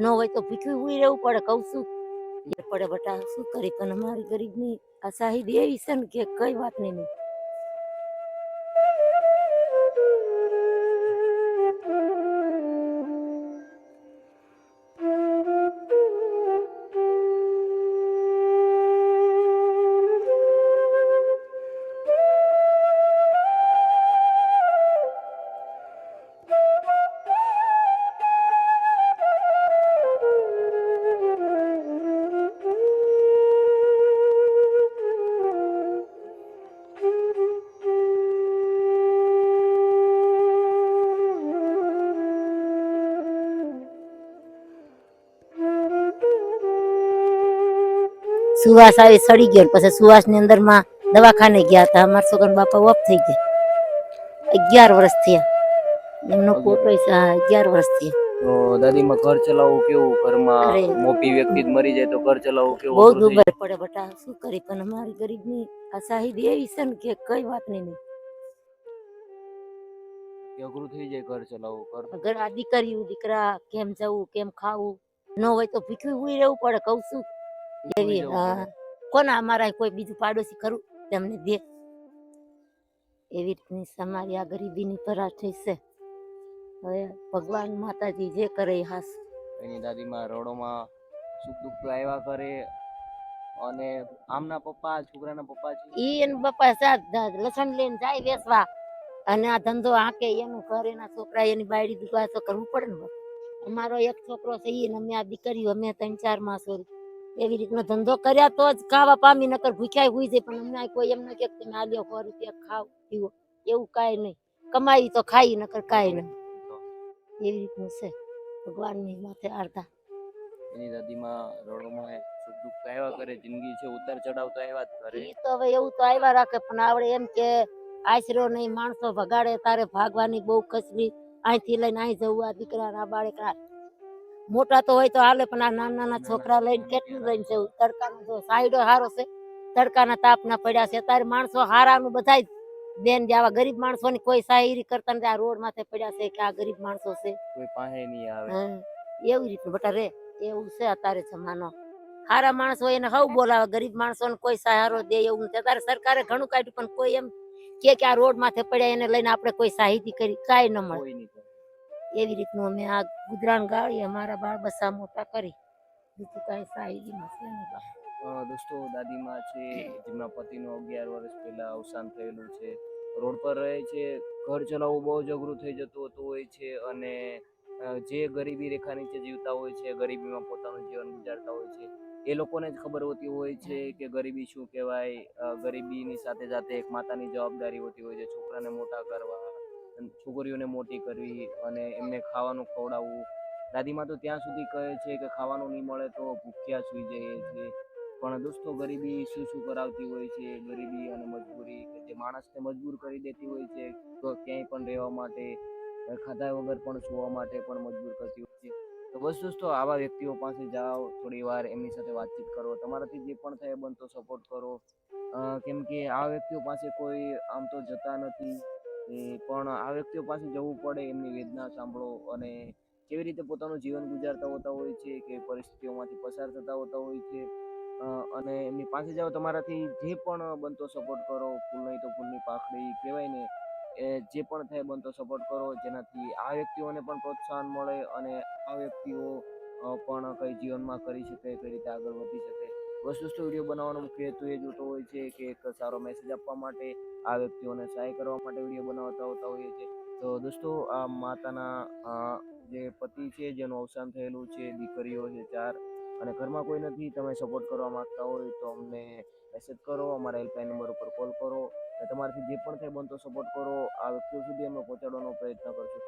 ન હોય તો ભીખ્યું હુઈ રહેવું પડે. કહું છું પડે બટા, શું કરી પણ અમારી ગરીબની આ શાહીદી એવી છે ને કે કઈ વાત નહીં. સુવાસ આવી સડી ગયો, પછી સુવાસ ની અંદર માં દવાખાને ગયા હતા. અમારા છોકરા બાપા ઓફ થઈ ગયા. 11 વર્ષ થયા એમનો ફોટો. 11 વર્ષ થયા. તો દાદીમાં ઘર ચલાવવું કેવું? ઘરમાં મોટી વ્યક્તિ મરી જાય તો ઘર ચલાવવું કેવું? બહુ દુબર પડે બટા, શું કરી પણ અમારી ગરીબની આ શાહીદી એવી છે ને કે કઈ વાત નહીં. અઘરું થઈ જાય ઘર ચલાવવું. ઘર આ દીકરા કેમ જવું, કેમ ખાવું, ન હોય તો ભીખ્યું હુઈ રહેવું પડે. કહું છું એવી કોના અમારા કોઈ બીજું પાડોશી ખરું તેમને દે? એવી રીતની અમારી આ ગરીબીની પરાઠી છે. હવે ભગવાન માતાજી જે કરે એ હાસ. એની દાદીમાં રોડોમાં સુખ દુઃખ આવ્યા કરે. અને આમના પપ્પા, છોકરાના પપ્પા છે, ઈ એના પપ્પા લસણ લઈને જાય વેચવા, અને આ ધંધો આંકે એનું ઘર, એના છોકરા, એની બાયડી દુકાન તો કરવું પડે ને. અમારો એક છોકરો છે ઈ, અમે આ દીકરીઓ, અમે 3-4 માસ એવી રીતનો ધંધો કર્યા તો જ ખાવા પામી, નકર ભૂખ્યા હુઈ જાય. પણ અમને કોઈ એમ ન કે તમે આ લ્યો 100 રૂપિયા ખાવ પીવો, એવું કાંઈ નહીં. કમાઈ તો ખાઈ, નકર કાંઈ નહીં. એવી રીતનું છે ભગવાનની માથે આરતા. એની દાદીમાં રોડોમાં સુખ દુઃખ આવ્યા કરે. જિંદગી છે ઉતાર ચડાવ તો આવ્યા જ કરે. એ તો હવે એવું તો આવ્યા રાખે, પણ આવડે એમ કે આશરો નહીં, માણસો ભગાડે તારે ભાગવાની બહુ કસરી. અહીંથી લઈને અહીં જવું, આ દીકરા ના બાળક મોટા તો હોય તો હાલે, પણ આ નાના નાના છોકરા લઈને કેટલું લઈને જવું? તડકાનો જો સાઈડો હારો છે, તડકાના તાપ ના પડ્યા છે. અત્યારે માણસો હારાનું બધા બેન આવા ગરીબ માણસો ની કોઈ સાહેરી કરતા નથી. આ રોડ માથે પડ્યા છે કે આ ગરીબ માણસો છે, કોઈ પાસે નહીં આવે. એવી રીતનું બટા રે, એવું છે અત્યારે જમાનો. હારા માણસ હોય એને હવ બોલાવે, ગરીબ માણસો ને કોઈ સહારો દે એવું નથી. અત્યારે સરકારે ઘણું કાઢ્યું, પણ કોઈ એમ કે આ રોડ માથે પડ્યા એને લઈને આપણે કોઈ સાહિતી કરી કાંઈ ન મળે. એવી રીતનું અમે આ ગુજરાન ગાળી, અમારા બાળ બસા મોટા કરી બીજું કાંઈ સાહિતીમાં છે નહીં. દોસ્તો, દાદીમાં છે જેમના પતિનું 11 વર્ષ પહેલા અવસાન થયેલું છે. રોડ પર રહે છે. ઘર ચલાવવું બહુ જ અઘરું થઈ જતું હોતું હોય છે. અને જે ગરીબી રેખા નીચે જીવતા હોય છે, ગરીબીમાં પોતાનું જીવન ગુજારતા હોય છે, એ લોકોને જ ખબર હોતી હોય છે કે ગરીબી શું કહેવાય. ગરીબીની સાથે સાથે એક માતાની જવાબદારી હોતી હોય છે. છોકરાને મોટા કરવા, છોકરીઓને મોટી કરવી, અને એમને ખાવાનું ખવડાવવું. દાદીમાં તો ત્યાં સુધી કહે છે કે ખાવાનું નહીં મળે તો ભૂખ્યા સુઈ જઈએ છીએ. પણ દોસ્તો, ગરીબી શું શું કરાવતી હોય છે. ગરીબી અને મજબૂરી કે જે માણસને મજબૂર કરી દેતી હોય છે, તો ક્યાંય પણ રહેવા માટે, ખાધા વગર પણ સુવા માટે પણ મજબૂર કરતી હોય છે. તો બસ દોસ્તો, આવા વ્યક્તિઓ પાસે જાઓ, થોડી વાર એમની સાથે વાતચીત કરો, તમારાથી જે પણ થાય બનતો સપોર્ટ કરો. કેમ કે આ વ્યક્તિઓ પાસે કોઈ આમ તો જતા નથી, પણ આ વ્યક્તિઓ પાસે જવું પડે. એમની વેદના સાંભળો અને કેવી રીતે પોતાનું જીવન ગુજારતા હોતા હોય છે, કે પરિસ્થિતિઓમાંથી પસાર થતા હોતા હોય છે. અને એમની પાસે જાઓ, તમારાથી જે પણ બનતો સપોર્ટ કરો. ફૂલ નહીં તો ફૂલની પાખડી કહેવાય ને, એ જે પણ થાય બનતો સપોર્ટ કરો, જેનાથી આ વ્યક્તિઓને પણ પ્રોત્સાહન મળે અને આ વ્યક્તિઓ પણ કંઈ જીવનમાં કરી શકે, કઈ રીતે આગળ વધી શકે. બસ દોસ્તો, વિડીયો બનાવવાનો મુખ્ય હેતુ એ જોતો હોય છે કે એક સારો મેસેજ આપવા માટે, આ વ્યક્તિઓને સહાય કરવા માટે વિડીયો બનાવતા હોતા હોઈએ છે. તો દોસ્તો, આ માતાના જે પતિ છે જેનું અવસાન થયેલું છે, દીકરીઓ છે 4, અને ઘરમાં કોઈ નથી, તમે સપોર્ટ કરવા માંગતા હોય તો અમને મેસેજ કરો, અમારા હેલ્પલાઇન નંબર ઉપર કોલ કરો, અને તમારાથી જે પણ થાય બનતો સપોર્ટ કરો. આ વ્યક્તિઓ સુધી અમે પહોંચાડવાનો પ્રયત્ન કરશું.